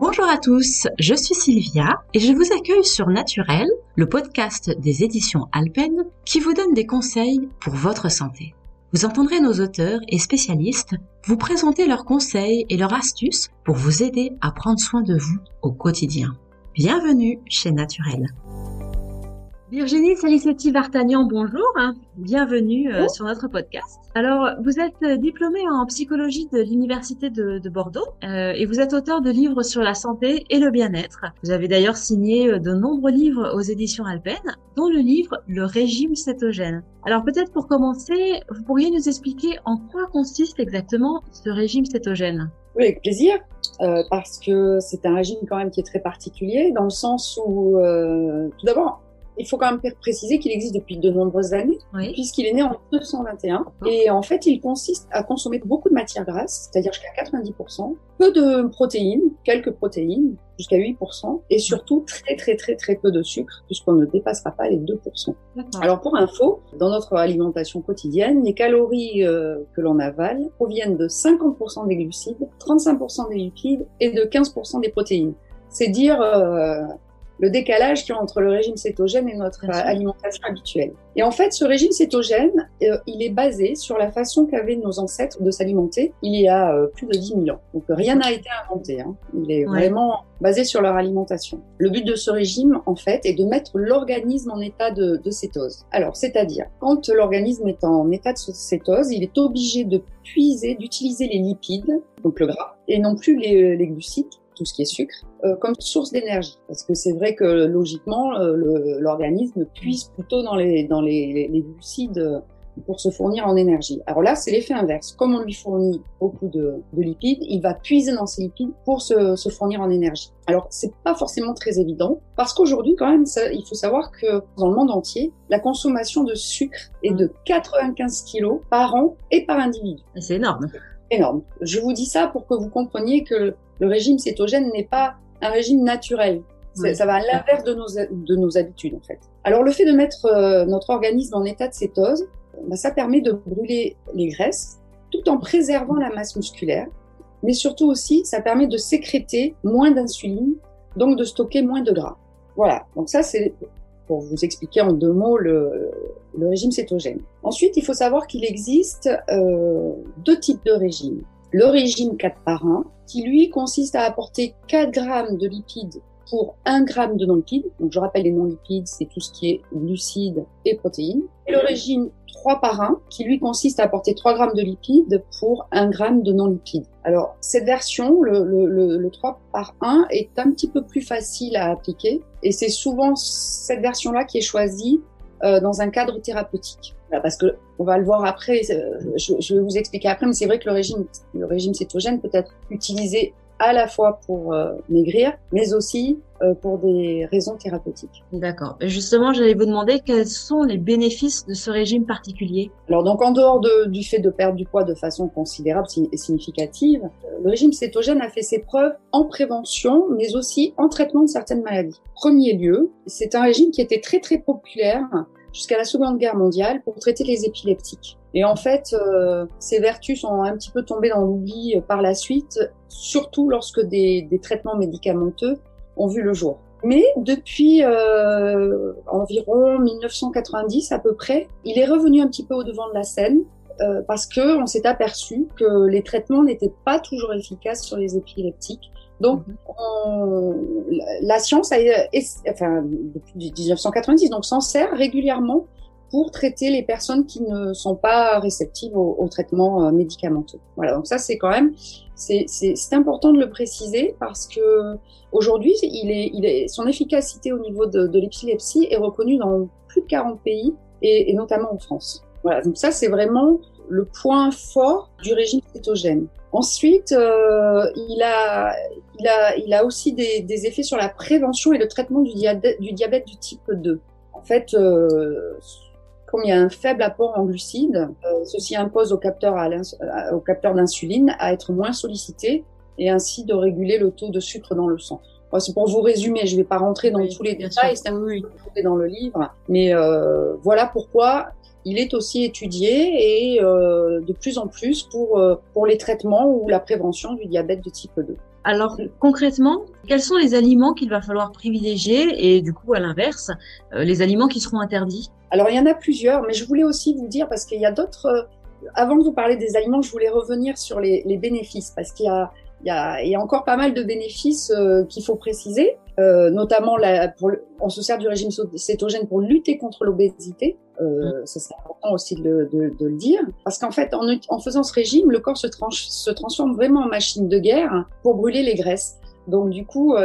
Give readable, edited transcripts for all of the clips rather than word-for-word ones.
Bonjour à tous, je suis Sylvia et je vous accueille sur Naturel, le podcast des éditions Alpen qui vous donne des conseils pour votre santé. Vous entendrez nos auteurs et spécialistes vous présenter leurs conseils et leurs astuces pour vous aider à prendre soin de vous au quotidien. Bienvenue chez Naturel. Virginie Salicetti-Vartagnan, bonjour, bienvenue sur notre podcast. Alors, vous êtes diplômée en psychologie de l'Université de Bordeaux et vous êtes auteur de livres sur la santé et le bien-être. Vous avez d'ailleurs signé de nombreux livres aux éditions Alpen, dont le livre « Le régime cétogène ». Alors peut-être pour commencer, vous pourriez nous expliquer en quoi consiste exactement ce régime cétogène ? Oui, avec plaisir, parce que c'est un régime quand même qui est très particulier, dans le sens où, tout d'abord, il faut quand même préciser qu'il existe depuis de nombreuses années, oui, puisqu'il est né en 1921. Et en fait, il consiste à consommer beaucoup de matières grasses, c'est-à-dire jusqu'à 90%, peu de protéines, quelques protéines, jusqu'à 8%, et surtout très peu de sucre, puisqu'on ne dépassera pas les 2%. D'accord. Alors pour info, dans notre alimentation quotidienne, les calories que l'on avale proviennent de 50% des glucides, 35% des lipides et de 15% des protéines. C'est dire le décalage qu'il y a entre le régime cétogène et notre alimentation habituelle. Et en fait, ce régime cétogène, il est basé sur la façon qu'avaient nos ancêtres de s'alimenter il y a plus de 10 000 ans. Donc rien n'a été inventé, Il est vraiment basé sur leur alimentation. Le but de ce régime, en fait, est de mettre l'organisme en état de cétose. Alors, c'est-à-dire, quand l'organisme est en état de cétose, il est obligé d'utiliser les lipides, donc le gras, et non plus les glucides, tout ce qui est sucre, comme source d'énergie. Parce que c'est vrai que logiquement, l'organisme puise plutôt dans les glucides pour se fournir en énergie. Alors là, c'est l'effet inverse. Comme on lui fournit beaucoup de lipides, il va puiser dans ces lipides pour se fournir en énergie. Alors, c'est pas forcément très évident, parce qu'aujourd'hui, quand même, il faut savoir que dans le monde entier, la consommation de sucre est de 95 kilos par an et par individu. C'est énorme. Énorme. Je vous dis ça pour que vous compreniez que le régime cétogène n'est pas un régime naturel. Oui. Ça va à l'inverse de nos habitudes, en fait. Alors, le fait de mettre notre organisme en état de cétose, ça permet de brûler les graisses tout en préservant la masse musculaire. Mais surtout aussi, ça permet de sécréter moins d'insuline, donc de stocker moins de gras. Voilà. Donc ça, c'est pour vous expliquer en 2 mots le régime cétogène. Ensuite, il faut savoir qu'il existe 2 types de régimes. Le régime 4 par 1, qui lui consiste à apporter 4 grammes de lipides pour 1 gramme de non-lipides. Donc je rappelle, les non-lipides, c'est tout ce qui est glucides et protéines. Et le régime 3 par 1, qui lui consiste à apporter 3 grammes de lipides pour 1 gramme de non-lipides. Alors cette version, le 3 par 1, est un petit peu plus facile à appliquer. Et c'est souvent cette version-là qui est choisie dans un cadre thérapeutique. Parce que on va le voir après, je vais vous expliquer après, mais c'est vrai que le régime cétogène peut être utilisé à la fois pour maigrir, mais aussi pour des raisons thérapeutiques. D'accord. Justement, j'allais vous demander quels sont les bénéfices de ce régime particulier. Alors donc, en dehors du fait de perdre du poids de façon considérable et significative, le régime cétogène a fait ses preuves en prévention, mais aussi en traitement de certaines maladies. Premier lieu, c'est un régime qui était très populaire jusqu'à la Seconde Guerre mondiale pour traiter les épileptiques. Et en fait, ces vertus sont un petit peu tombées dans l'oubli par la suite, surtout lorsque des traitements médicamenteux ont vu le jour. Mais depuis environ 1990 à peu près, il est revenu un petit peu au devant de la scène parce que on s'est aperçu que les traitements n'étaient pas toujours efficaces sur les épileptiques. Donc, la science depuis 1990, donc s'en sert régulièrement pour traiter les personnes qui ne sont pas réceptives au traitement médicamenteux. Voilà, donc ça c'est quand même c'est important de le préciser parce que aujourd'hui son efficacité au niveau de l'épilepsie est reconnue dans plus de 40 pays et notamment en France. Voilà, donc ça c'est vraiment le point fort du régime cétogène. Ensuite, il a aussi des effets sur la prévention et le traitement du diabète du type 2. En fait, comme il y a un faible apport en glucides, ceci impose au capteur d'insuline à être moins sollicité et ainsi de réguler le taux de sucre dans le sang. Bon, c'est pour vous résumer, je ne vais pas rentrer dans tous les détails, c'est un peu dans le livre, mais voilà pourquoi il est aussi étudié et de plus en plus pour les traitements ou la prévention du diabète de type 2. Alors, concrètement, quels sont les aliments qu'il va falloir privilégier et du coup, à l'inverse, les aliments qui seront interdits? Alors, il y en a plusieurs, mais je voulais aussi vous dire, parce qu'il y a d'autres... avant de vous parler des aliments, je voulais revenir sur les bénéfices, parce qu'il y a encore pas mal de bénéfices qu'il faut préciser, notamment on se sert du régime cétogène pour lutter contre l'obésité. Ça c'est important aussi de le dire, parce qu'en fait, en faisant ce régime, le corps se transforme vraiment en machine de guerre pour brûler les graisses. Donc du coup,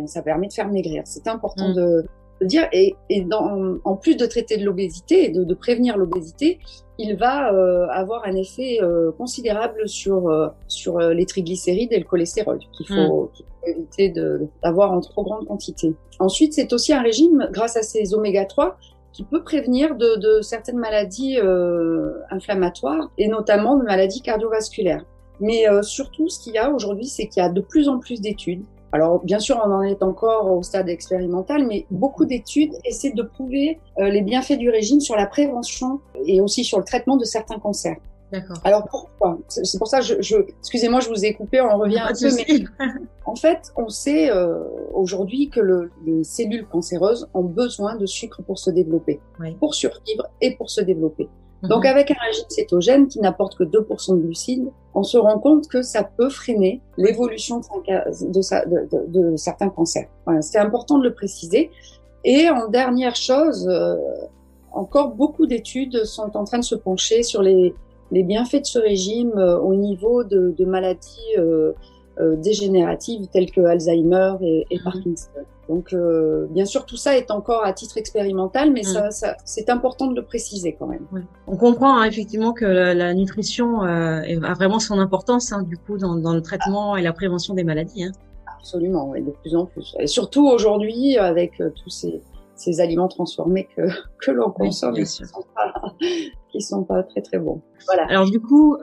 ça permet de faire maigrir. C'est important de dire. Et en plus de traiter de l'obésité et de prévenir l'obésité, il va avoir un effet considérable sur les triglycérides et le cholestérol qu'il faut éviter d'avoir en trop grande quantité. Ensuite, c'est aussi un régime, grâce à ces oméga 3, qui peut prévenir de certaines maladies inflammatoires et notamment de maladies cardiovasculaires. Mais surtout, ce qu'il y a aujourd'hui, c'est qu'il y a de plus en plus d'études. Alors, bien sûr, on en est encore au stade expérimental, mais beaucoup d'études essaient de prouver les bienfaits du régime sur la prévention et aussi sur le traitement de certains cancers. D'accord. Alors, pourquoi? C'est pour ça, excusez-moi, je vous ai coupé, on revient un peu, mais en fait, on sait aujourd'hui que les cellules cancéreuses ont besoin de sucre pour se développer, pour survivre et pour se développer. Donc, avec un régime cétogène qui n'apporte que 2% de glucides, on se rend compte que ça peut freiner l'évolution de certains cancers. Voilà, c'est important de le préciser. Et en dernière chose, encore beaucoup d'études sont en train de se pencher sur les bienfaits de ce régime au niveau de maladies dégénératives telles que Alzheimer et Parkinson. Donc, bien sûr, tout ça est encore à titre expérimental, mais ça, c'est important de le préciser quand même. Ouais. On comprend effectivement que la nutrition a vraiment son importance du coup dans le traitement et la prévention des maladies. Absolument, et de plus en plus. Et surtout aujourd'hui, avec tous ces aliments transformés que l'on consomme, qui sont pas très très bons. Voilà. Alors du coup,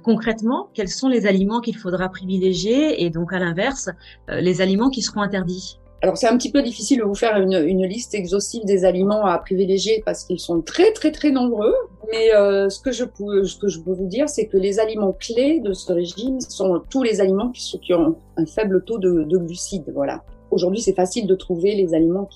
concrètement, quels sont les aliments qu'il faudra privilégier et donc à l'inverse, les aliments qui seront interdits? Alors c'est un petit peu difficile de vous faire une liste exhaustive des aliments à privilégier parce qu'ils sont très très très nombreux. Mais ce que je peux vous dire, c'est que les aliments clés de ce régime sont tous les aliments qui ont un faible taux de glucides. Voilà. Aujourd'hui, c'est facile de trouver les aliments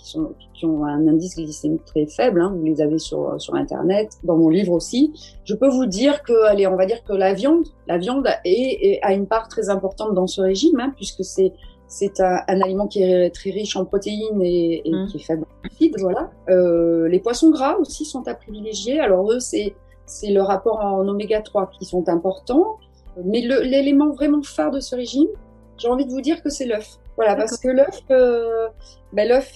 qui ont un indice glycémique très faible. Vous les avez sur Internet, dans mon livre aussi. Je peux vous dire que, on va dire que la viande a une part très importante dans ce régime, puisque c'est un aliment qui est très riche en protéines et qui est faible en glucides, voilà. Les poissons gras aussi sont à privilégier. Alors eux, c'est le rapport en oméga 3 qui sont importants. Mais l'élément vraiment phare de ce régime, j'ai envie de vous dire que c'est l'œuf. Voilà, parce que l'œuf,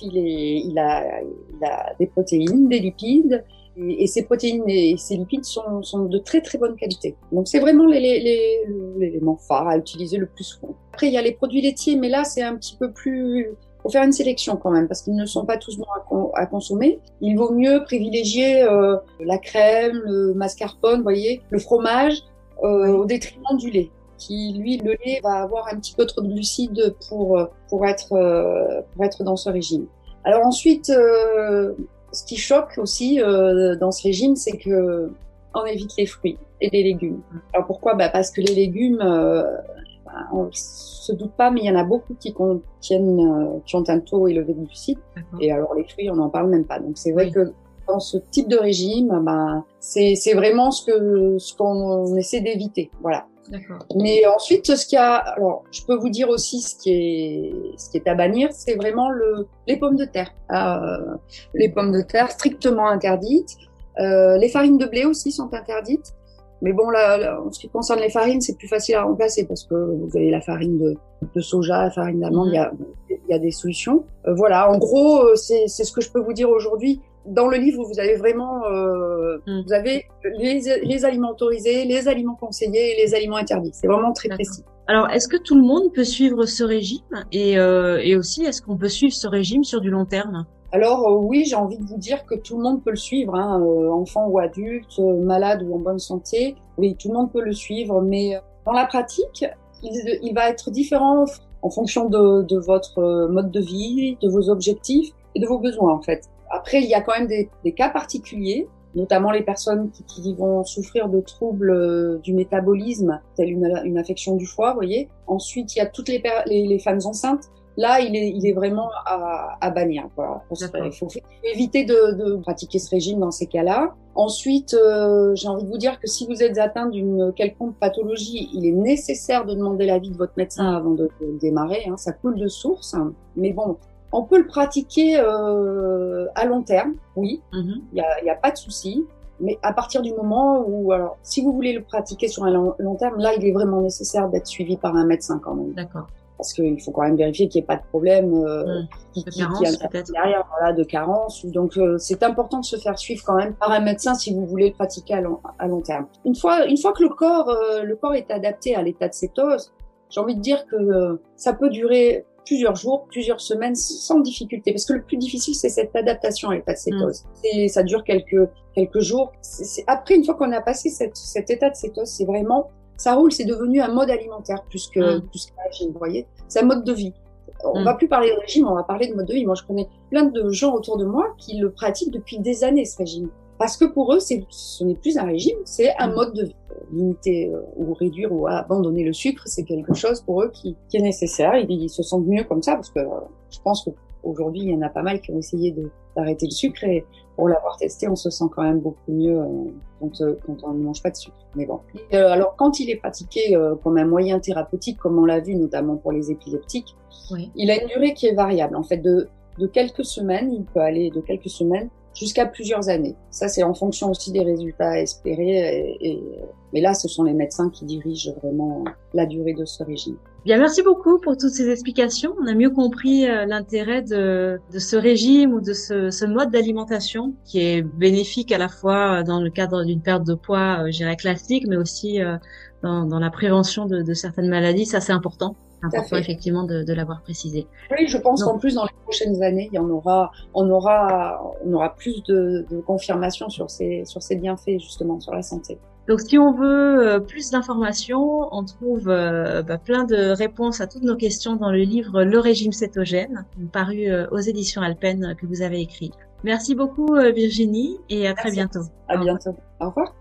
il a des protéines, des lipides, et ces protéines et ces lipides sont de très très bonne qualité. Donc c'est vraiment l'élément phare à utiliser le plus souvent. Après, il y a les produits laitiers, mais là c'est un petit peu plus... faut faire une sélection quand même, parce qu'ils ne sont pas tous bons à consommer. Il vaut mieux privilégier la crème, le mascarpone, vous voyez, le fromage, au détriment du lait. Le lait va avoir un petit peu trop de glucides pour être dans ce régime. Alors ensuite, ce qui choque aussi dans ce régime, c'est que on évite les fruits et les légumes. Alors pourquoi? Parce que les légumes, on se doute pas, mais il y en a beaucoup qui ont un taux élevé de glucides. Et alors les fruits, on n'en parle même pas. Donc c'est vrai que dans ce type de régime, c'est vraiment ce qu'on essaie d'éviter. Voilà. D'accord. Mais ensuite, alors, je peux vous dire aussi ce qui est à bannir, c'est vraiment les pommes de terre. Les pommes de terre strictement interdites. Les farines de blé aussi sont interdites. Mais bon, là, en ce qui concerne les farines, c'est plus facile à remplacer parce que vous avez la farine de soja, la farine d'amande, il y a des solutions. Voilà, en gros, c'est ce que je peux vous dire aujourd'hui. Dans le livre, vous avez vraiment, vous avez les aliments autorisés, les aliments conseillés et les aliments interdits. C'est vraiment très précis. Alors, est-ce que tout le monde peut suivre ce régime et aussi, est-ce qu'on peut suivre ce régime sur du long terme? Alors oui, j'ai envie de vous dire que tout le monde peut le suivre, enfant ou adulte, malade ou en bonne santé. Oui, tout le monde peut le suivre, mais dans la pratique, il va être différent en fonction de votre mode de vie, de vos objectifs et de vos besoins en fait. Après, il y a quand même des cas particuliers notamment les personnes qui vont souffrir de troubles du métabolisme, telle une affection du foie, vous voyez. Ensuite, il y a toutes les femmes enceintes. Là, il est vraiment à bannir. Voilà. Il faut éviter de pratiquer ce régime dans ces cas-là. Ensuite, j'ai envie de vous dire que si vous êtes atteint d'une quelconque pathologie, il est nécessaire de demander l'avis de votre médecin avant de démarrer. Ça coule de source. Mais bon, on peut le pratiquer à long terme, oui. Il y a pas de souci. Mais à partir du moment où, alors, si vous voulez le pratiquer sur un long terme, là, il est vraiment nécessaire d'être suivi par un médecin quand même. D'accord. Parce qu'il faut quand même vérifier qu'il n'y ait pas de problème derrière, voilà, de carence. Donc, c'est important de se faire suivre quand même par un médecin si vous voulez le pratiquer à long terme. Une fois que le corps est adapté à l'état de cétose, j'ai envie de dire que ça peut durer plusieurs jours, plusieurs semaines sans difficulté. Parce que le plus difficile, c'est cette adaptation à l'état de cétose. Ça dure quelques jours. Après, une fois qu'on a passé cet état de cétose, c'est vraiment... Ça roule, c'est devenu un mode alimentaire plus qu'un régime, vous voyez. C'est un mode de vie. On va plus parler de régime, on va parler de mode de vie. Moi, je connais plein de gens autour de moi qui le pratiquent depuis des années, ce régime. Parce que pour eux, ce n'est plus un régime, c'est un mode de vie. Limiter ou réduire ou abandonner le sucre, c'est quelque chose pour eux qui est nécessaire. Ils se sentent mieux comme ça parce que je pense qu'aujourd'hui, il y en a pas mal qui ont essayé d'arrêter le sucre et pour l'avoir testé, on se sent quand même beaucoup mieux quand on ne mange pas de sucre. Mais bon. Alors, quand il est pratiqué comme un moyen thérapeutique, comme on l'a vu notamment pour les épileptiques, il a une durée qui est variable. En fait, de quelques semaines, il peut aller de quelques semaines jusqu'à plusieurs années. Ça, c'est en fonction aussi des résultats espérés. Mais là, ce sont les médecins qui dirigent vraiment la durée de ce régime. Bien, merci beaucoup pour toutes ces explications. On a mieux compris l'intérêt de ce régime ou de ce mode d'alimentation qui est bénéfique à la fois dans le cadre d'une perte de poids, je dirais classique, mais aussi dans la prévention de certaines maladies. Ça, c'est important. C'est important effectivement de l'avoir précisé. Oui, je pense qu'en plus dans les prochaines années, on aura plus de confirmations sur ces bienfaits justement sur la santé. Donc, si on veut plus d'informations, on trouve plein de réponses à toutes nos questions dans le livre Le régime cétogène, paru aux éditions Alpen que vous avez écrit. Merci beaucoup Virginie et à très bientôt. À bientôt. Au revoir.